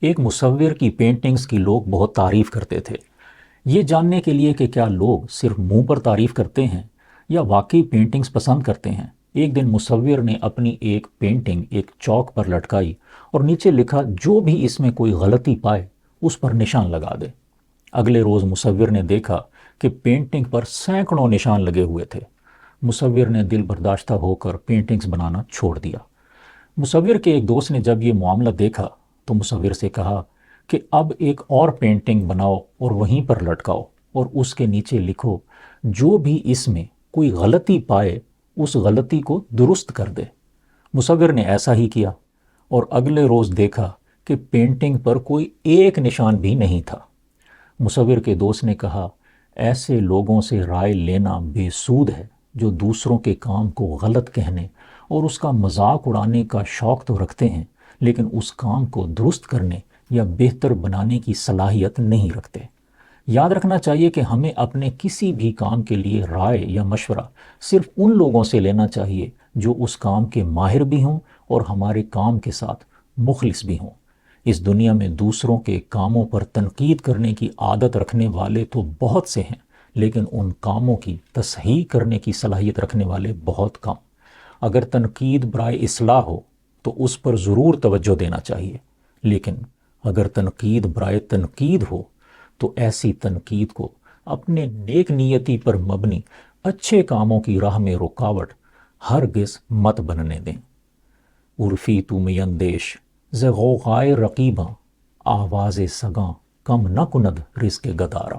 ایک مصور کی پینٹنگز کی لوگ بہت تعریف کرتے تھے۔ یہ جاننے کے لیے کہ کیا لوگ صرف منہ پر تعریف کرتے ہیں یا واقعی پینٹنگز پسند کرتے ہیں، ایک دن مصور نے اپنی ایک پینٹنگ ایک چوک پر لٹکائی اور نیچے لکھا، جو بھی اس میں کوئی غلطی پائے اس پر نشان لگا دے۔ اگلے روز مصور نے دیکھا کہ پینٹنگ پر سینکڑوں نشان لگے ہوئے تھے۔ مصور نے دل برداشتہ ہو کر پینٹنگز بنانا چھوڑ دیا۔ مصور کے ایک دوست نے جب یہ معاملہ دیکھا تو مصور سے کہا کہ اب ایک اور پینٹنگ بناؤ اور وہیں پر لٹکاؤ اور اس کے نیچے لکھو، جو بھی اس میں کوئی غلطی پائے اس غلطی کو درست کر دے۔ مصور نے ایسا ہی کیا اور اگلے روز دیکھا کہ پینٹنگ پر کوئی ایک نشان بھی نہیں تھا۔ مصور کے دوست نے کہا، ایسے لوگوں سے رائے لینا بے سود ہے جو دوسروں کے کام کو غلط کہنے اور اس کا مذاق اڑانے کا شوق تو رکھتے ہیں لیکن اس کام کو درست کرنے یا بہتر بنانے کی صلاحیت نہیں رکھتے۔ یاد رکھنا چاہیے کہ ہمیں اپنے کسی بھی کام کے لیے رائے یا مشورہ صرف ان لوگوں سے لینا چاہیے جو اس کام کے ماہر بھی ہوں اور ہمارے کام کے ساتھ مخلص بھی ہوں۔ اس دنیا میں دوسروں کے کاموں پر تنقید کرنے کی عادت رکھنے والے تو بہت سے ہیں، لیکن ان کاموں کی تصحیح کرنے کی صلاحیت رکھنے والے بہت کم۔ اگر تنقید برائے اصلاح ہو تو اس پر ضرور توجہ دینا چاہیے، لیکن اگر تنقید برائے تنقید ہو تو ایسی تنقید کو اپنے نیک نیتی پر مبنی اچھے کاموں کی راہ میں رکاوٹ ہرگز مت بننے دیں۔ عرفی تو می اندیش ز غوغائے رقیباں، آواز سگاں کم نہ کند رزق گدارا۔